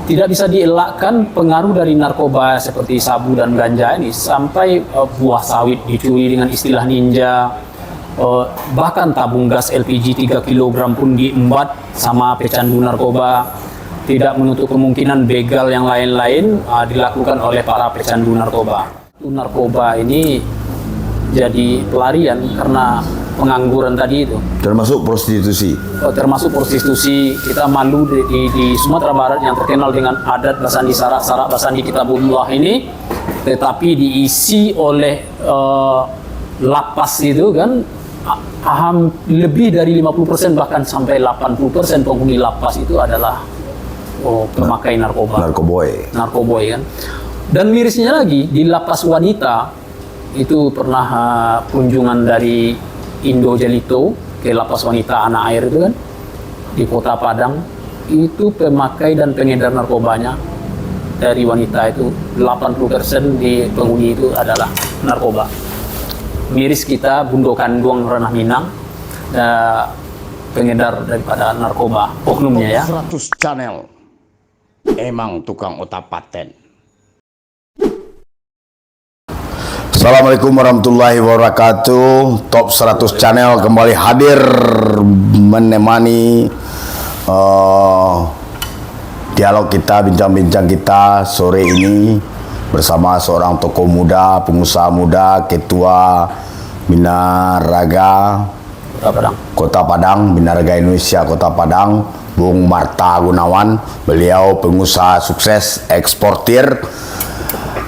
tidak bisa dielakkan pengaruh dari narkoba seperti sabu dan ganja ini, sampai buah sawit dicuri dengan istilah ninja, bahkan tabung gas LPG 3 kg pun diembat sama pecandu narkoba. Tidak menutup kemungkinan begal yang lain-lain dilakukan oleh para pecandu narkoba. Narkoba ini jadi pelarian karena pengangguran tadi itu. Termasuk prostitusi. Termasuk prostitusi. Kita malu di Sumatera Barat yang terkenal dengan adat Basandi Sarak Basandi Kitabullah ini, tetapi diisi oleh lapas itu kan, lebih dari 50% bahkan sampai 80% penghuni lapas itu adalah pemakai narkoba. Narkoboy kan. Dan mirisnya lagi, di lapas wanita itu pernah kunjungan dari Indo Jelito ke lapas wanita Anak Air itu kan, di Kota Padang, itu pemakai dan pengedar narkobanya dari wanita itu 80% di penghuni itu adalah narkoba. Miris kita, Bundokanduang Ranah Minang, pengedar daripada narkoba oknumnya ya. 100 channel emang tukang otak paten. Assalamualaikum warahmatullahi wabarakatuh. Top 100 channel kembali hadir menemani dialog kita, bincang-bincang kita sore ini bersama seorang tokoh muda, pengusaha muda, ketua Binaraga Kota Padang, Binaraga Indonesia Kota Padang, Bung Marta Gunawan. Beliau pengusaha sukses, eksportir.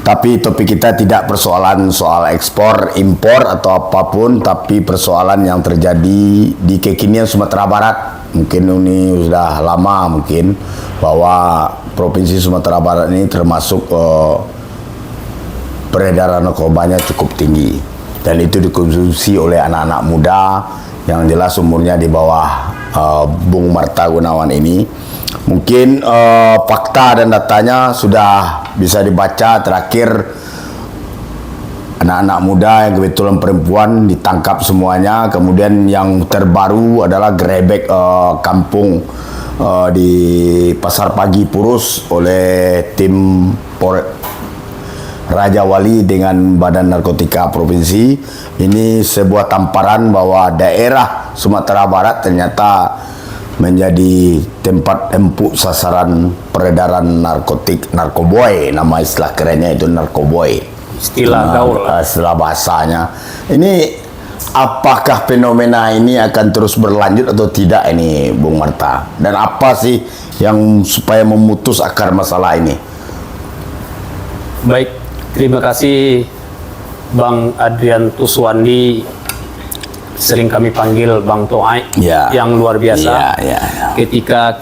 Tapi topik kita tidak persoalan soal ekspor, impor atau apapun, tapi persoalan yang terjadi di kekinian Sumatera Barat. Mungkin ini sudah lama mungkin bahwa Provinsi Sumatera Barat ini termasuk peredaran narkobanya cukup tinggi. Dan itu dikonsumsi oleh anak-anak muda yang jelas umurnya di bawah Bung Marta Gunawan ini. Mungkin fakta dan datanya sudah bisa dibaca. Terakhir anak-anak muda yang kebetulan perempuan ditangkap semuanya. Kemudian yang terbaru adalah gerebek kampung di Pasar Pagi Purus oleh tim Raja Wali dengan Badan Narkotika Provinsi. Ini sebuah tamparan bahwa daerah Sumatera Barat ternyata menjadi tempat empuk sasaran peredaran narkotik, narkoboy, nama istilah kerennya itu narkoboy. Istilah gaul. Istilah bahasanya. Ini apakah fenomena ini akan terus berlanjut atau tidak ini, Bung Marta? Dan apa sih yang supaya memutus akar masalah ini? Baik, terima kasih Bang Adrian Tuswandi, sering kami panggil Bang Toai, yang luar biasa. Ketika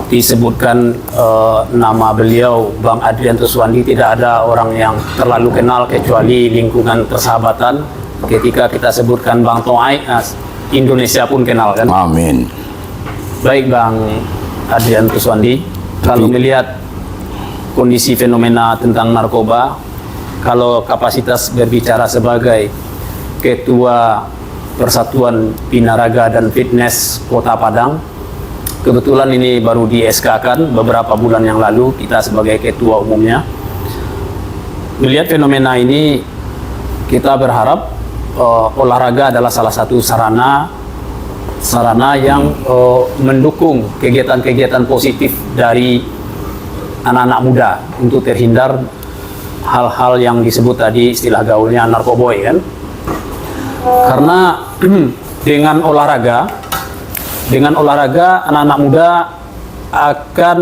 disebutkan nama beliau Bang Adrian Tuswandi, tidak ada orang yang terlalu kenal kecuali lingkungan persahabatan. Ketika kita sebutkan Bang Toai, Indonesia pun kenal kan. Amin. Baik Bang Adrian Tuswandi, kalau melihat kondisi fenomena tentang narkoba, kalau kapasitas berbicara sebagai Ketua Persatuan Binaraga dan Fitness Kota Padang, kebetulan ini baru di SK-kan beberapa bulan yang lalu, kita sebagai ketua umumnya. Melihat fenomena ini, kita berharap olahraga adalah salah satu sarana yang mendukung kegiatan-kegiatan positif dari anak-anak muda untuk terhindar hal-hal yang disebut tadi istilah gaulnya narkoboy kan. Karena dengan olahraga anak-anak muda akan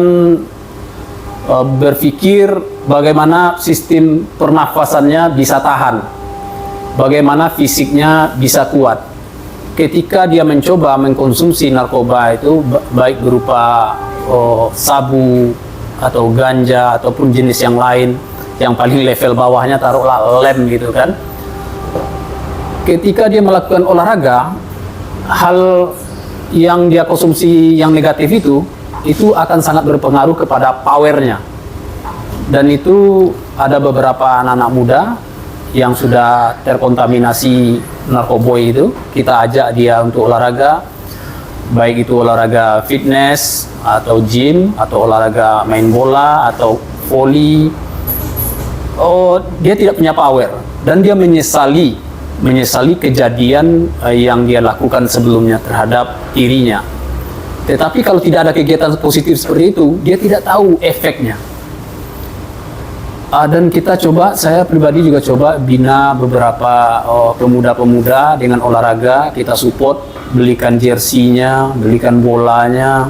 berpikir bagaimana sistem pernafasannya bisa tahan, bagaimana fisiknya bisa kuat. Ketika dia mencoba mengkonsumsi narkoba itu, baik berupa sabu atau ganja ataupun jenis yang lain, yang paling level bawahnya taruhlah lem gitu kan. Ketika dia melakukan olahraga, hal yang dia konsumsi yang negatif itu akan sangat berpengaruh kepada powernya. Dan itu ada beberapa anak-anak muda yang sudah terkontaminasi narkoboy itu, kita ajak dia untuk olahraga. baik itu olahraga fitness atau gym atau olahraga main bola atau voli. Dia tidak punya power dan dia menyesali kejadian yang dia lakukan sebelumnya terhadap dirinya. Tetapi kalau tidak ada kegiatan positif seperti itu, dia tidak tahu efeknya. Dan saya pribadi juga coba bina beberapa pemuda-pemuda dengan olahraga. Kita support, belikan jersey-nya, belikan bolanya,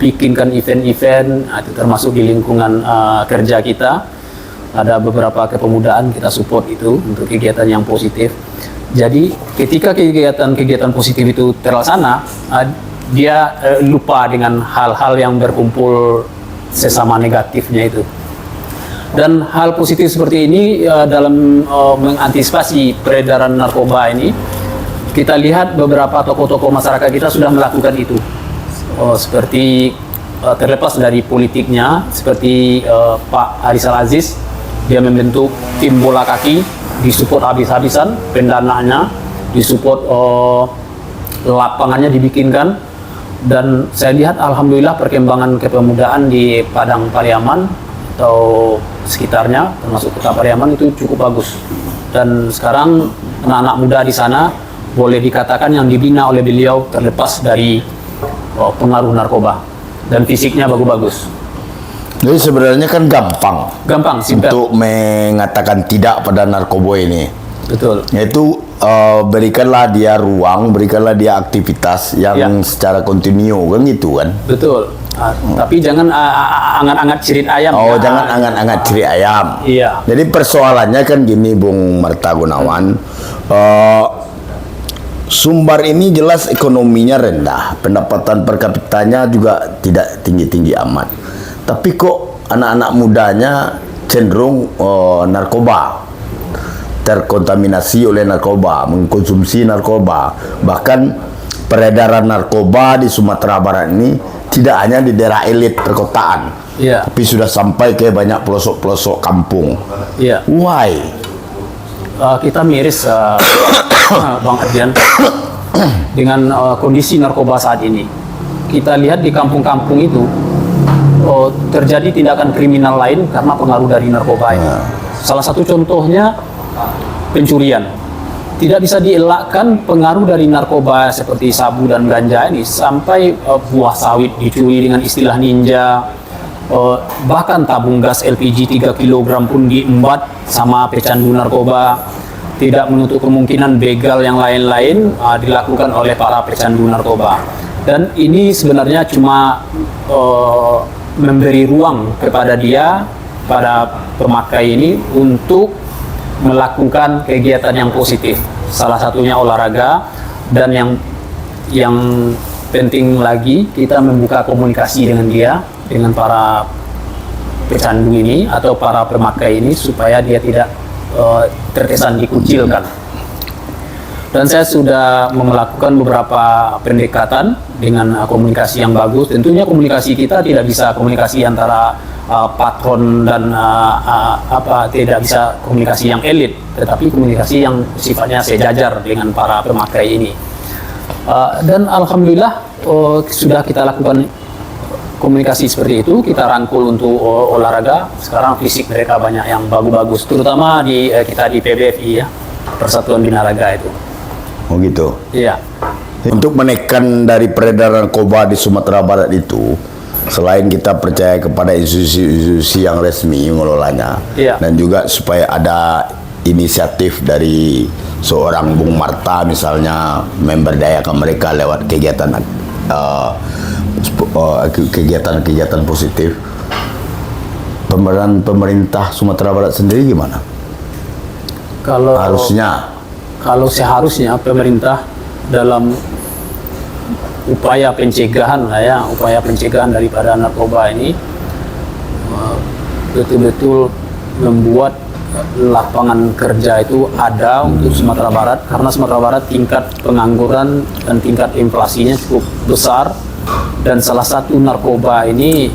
bikinkan event-event, itu termasuk di lingkungan kerja kita. Ada beberapa kepemudaan kita support itu untuk kegiatan yang positif. Jadi ketika kegiatan positif itu terlaksana, dia lupa dengan hal-hal yang berkumpul sesama negatifnya itu. Dan hal positif seperti ini dalam mengantisipasi peredaran narkoba ini, kita lihat beberapa tokoh-tokoh masyarakat kita sudah melakukan itu. Seperti terlepas dari politiknya, seperti Pak Arisal Aziz, dia membentuk tim bola kaki, disupport habis-habisan, pendanaannya, disupport lapangannya dibikinkan. Dan saya lihat alhamdulillah perkembangan kepemudaan di Padang Pariaman atau sekitarnya, termasuk Kota Pariaman, itu cukup bagus. Dan sekarang anak-anak muda di sana boleh dikatakan yang dibina oleh beliau terlepas dari pengaruh narkoba dan fisiknya bagus-bagus. Jadi sebenarnya kan gampang simpel untuk mengatakan tidak pada narkoba ini. Betul. Yaitu berikanlah dia ruang, berikanlah dia aktivitas yang secara kontinu, kan gitu kan. Betul. Tapi jangan angat-angat cirit ayam. Jangan angat-angat cirit ayam. Iya. Jadi persoalannya kan gini, Bung Marta Gunawan. Sumbar ini jelas ekonominya rendah, pendapatan per kapitanya juga tidak tinggi-tinggi amat. Tapi kok anak-anak mudanya cenderung narkoba, terkontaminasi oleh narkoba, mengkonsumsi narkoba. Bahkan peredaran narkoba di Sumatera Barat ini tidak hanya di daerah elit perkotaan, tapi sudah sampai ke banyak pelosok-pelosok kampung. Why? Kita miris, Bang Adrian, dengan kondisi narkoba saat ini. Kita lihat di kampung-kampung itu terjadi tindakan kriminal lain karena pengaruh dari narkoba ini. Salah satu contohnya pencurian. Tidak bisa dielakkan pengaruh dari narkoba seperti sabu dan ganja ini, sampai buah sawit dicuri dengan istilah ninja, bahkan tabung gas LPG 3 kg pun diembat sama pecandu narkoba. Tidak menutup kemungkinan begal yang lain-lain dilakukan oleh para pecandu narkoba. Dan ini sebenarnya cuma memberi ruang kepada dia, pada pemakai ini, untuk melakukan kegiatan yang positif, salah satunya olahraga. Dan yang penting lagi, kita membuka komunikasi dengan dia, dengan para pecandu ini atau para pemakai ini, supaya dia tidak terkesan dikucilkan. Dan saya sudah melakukan beberapa pendekatan dengan komunikasi yang bagus. Tentunya komunikasi kita tidak bisa komunikasi antara patron dan tidak bisa komunikasi yang elit, tetapi komunikasi yang sifatnya sejajar dengan para pemakai ini. Dan alhamdulillah sudah kita lakukan komunikasi seperti itu. Kita rangkul untuk olahraga. Sekarang fisik mereka banyak yang bagus-bagus, terutama kita di PBFI ya, Persatuan Binaraga itu. Oh gitu. Iya. Untuk menekan dari peredaran narkoba di Sumatera Barat itu, selain kita percaya kepada institusi-institusi yang resmi mengelolanya, dan juga supaya ada inisiatif dari seorang Bung Marta misalnya, memberdayakan mereka lewat kegiatan positif. Pemeran pemerintah Sumatera Barat sendiri gimana? Kalau seharusnya pemerintah dalam upaya pencegahan daripada narkoba ini betul-betul membuat lapangan kerja itu ada untuk Sumatera Barat, karena Sumatera Barat tingkat pengangguran dan tingkat inflasinya cukup besar, dan salah satu narkoba ini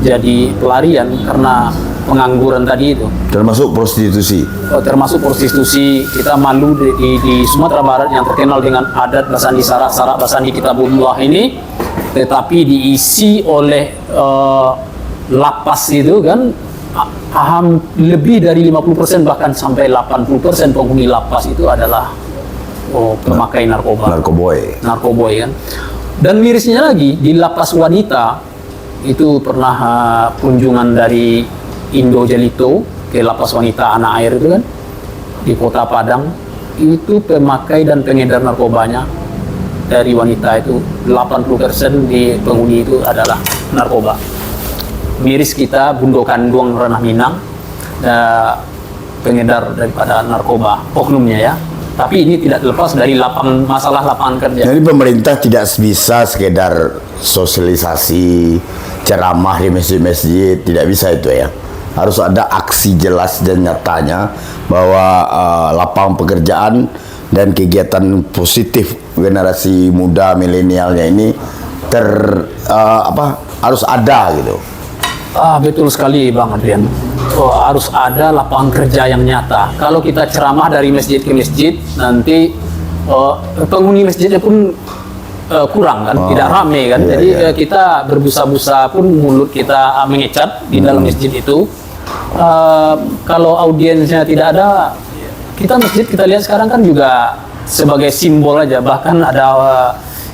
jadi pelarian karena pengangguran tadi itu. Termasuk prostitusi. Termasuk prostitusi. Kita malu di Sumatera Barat yang terkenal dengan adat Basandi Sarak Basandi Kitabullah ini, tetapi diisi oleh lapas itu kan, lebih dari 50% bahkan sampai 80% penghuni lapas itu adalah pemakai narkoba. Narkoboy kan. Dan mirisnya lagi, di lapas wanita itu pernah kunjungan dari Indo Jelito ke lapas wanita Anak Air itu kan, di Kota Padang. Itu pemakai dan pengedar narkobanya dari wanita itu 80% di penghuni itu adalah narkoba. Miris kita, Bundo Kandung Ranah Minang, pengedar daripada narkoba oknumnya ya. Tapi ini tidak terlepas dari masalah lapangan kerja. Jadi pemerintah tidak bisa sekedar sosialisasi, ceramah di masjid-masjid, tidak bisa itu ya. Harus ada aksi jelas dan nyatanya bahwa lapangan pekerjaan dan kegiatan positif generasi muda milenialnya ini harus ada gitu. Betul sekali Bang Adrian. Harus ada lapangan kerja yang nyata. Kalau kita ceramah dari masjid ke masjid, nanti penghuni masjidnya pun kurang kan, tidak ramai kan. Jadi kita berbusa-busa pun mulut kita mengecat di dalam masjid itu. Kalau audiensnya tidak ada, masjid kita lihat sekarang kan juga sebagai simbol aja. Bahkan ada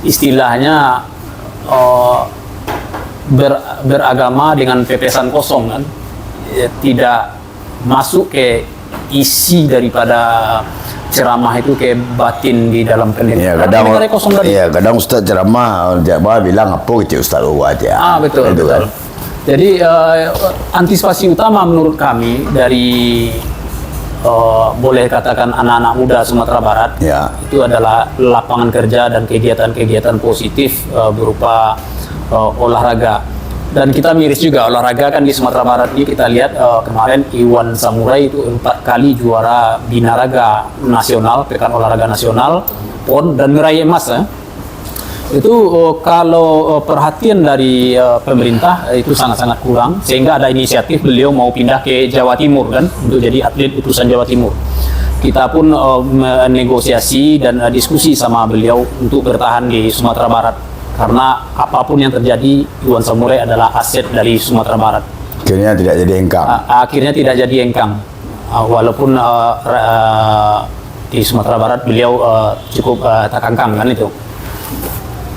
istilahnya beragama dengan pepesan kosong kan, tidak masuk ke isi daripada ceramah itu ke batin di dalam pendidikan. Kadang Ustaz ceramah bilang apa gitu Ustaz aja. Betul. Kan? Jadi antisipasi utama menurut kami dari boleh katakan anak-anak muda Sumatera Barat itu adalah lapangan kerja dan kegiatan-kegiatan positif berupa olahraga. Dan kita miris juga olahraga kan di Sumatera Barat ini, kita lihat kemarin Iwan Samurai itu 4 kali juara binaraga nasional, pekan olahraga nasional, PON, dan meraih emas ya. Itu kalau perhatian dari pemerintah itu sangat-sangat kurang, sehingga ada inisiatif beliau mau pindah ke Jawa Timur kan, untuk jadi atlet utusan Jawa Timur. Kita pun negosiasi dan diskusi sama beliau untuk bertahan di Sumatera Barat. Karena apapun yang terjadi, Iwan Samurai adalah aset dari Sumatera Barat. Akhirnya tidak jadi engkang. Akhirnya tidak jadi engkang. Walaupun di Sumatera Barat beliau cukup takangkang kan itu.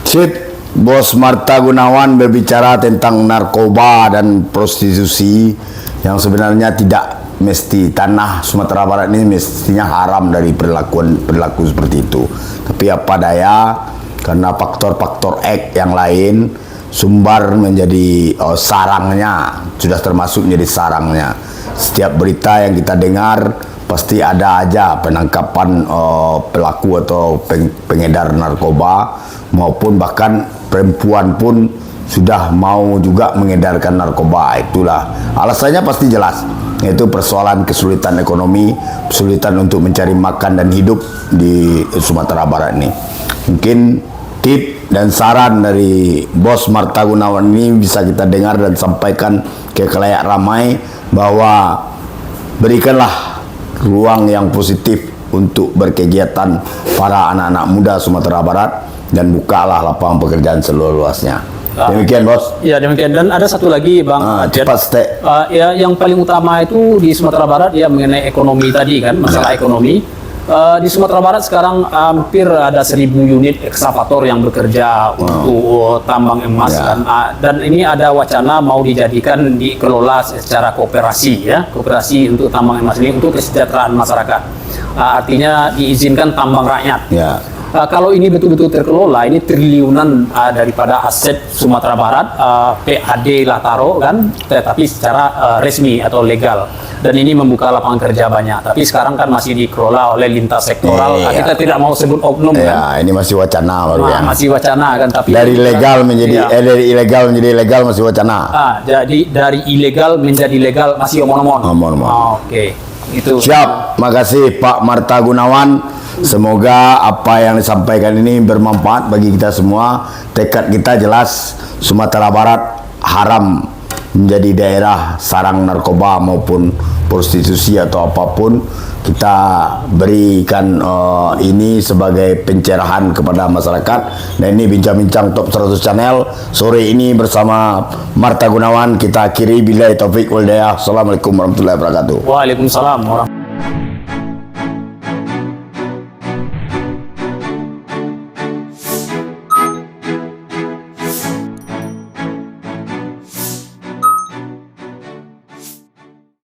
Sip, Bos Marta Gunawan berbicara tentang narkoba dan prostitusi yang sebenarnya tidak mesti. Tanah Sumatera Barat ini mestinya haram dari perilaku seperti itu. Tapi apa daya, karena faktor-faktor X yang lain sumber menjadi sarangnya, sudah termasuk menjadi sarangnya. Setiap berita yang kita dengar pasti ada aja penangkapan pelaku atau pengedar narkoba, maupun bahkan perempuan pun sudah mau juga mengedarkan narkoba. Itulah alasannya pasti jelas, yaitu persoalan kesulitan ekonomi, kesulitan untuk mencari makan dan hidup di Sumatera Barat ini. Mungkin tip dan saran dari Bos Marta Gunawan ini bisa kita dengar dan sampaikan ke khalayak ramai, bahwa berikanlah ruang yang positif untuk berkegiatan para anak-anak muda Sumatera Barat dan bukalah lapangan pekerjaan seluas-luasnya. Demikian Bos. Ya demikian, dan ada satu lagi Bang. Cepat ya, yang paling utama itu di Sumatera Barat ya mengenai ekonomi tadi kan, masalah ekonomi. Di Sumatera Barat sekarang hampir ada 1.000 unit ekskavator yang bekerja untuk tambang emas dan ini ada wacana mau dijadikan dikelola secara kooperasi ya, kooperasi untuk tambang emas ini untuk kesejahteraan masyarakat. Artinya diizinkan tambang rakyat. Kalau ini betul-betul terkelola, ini triliunan daripada aset Sumatera Barat, PAD lah taruh kan, tetapi secara resmi atau legal. Dan ini membuka lapangan kerja banyak. Tapi sekarang kan masih dikelola oleh lintas sektoral. Kita tidak mau sebut oknum kan. Ini masih wacana baru ya. Masih wacana kan. Tapi dari legal menjadi dari ilegal menjadi legal masih wacana. Jadi dari ilegal menjadi legal masih omong-omong. Oke. Itu. Siap. Makasih Pak Marta Gunawan. Semoga apa yang disampaikan ini bermanfaat bagi kita semua. Tekad kita jelas, Sumatera Barat haram menjadi daerah sarang narkoba maupun prostitusi atau apapun, kita berikan ini sebagai pencerahan kepada masyarakat. Dan ini bincang-bincang Top 100 Channel sore ini bersama Marta Gunawan. Kita akhiri, billahi taufik wal hidayah. Assalamualaikum warahmatullahi wabarakatuh. Waalaikumsalam warahmatullahi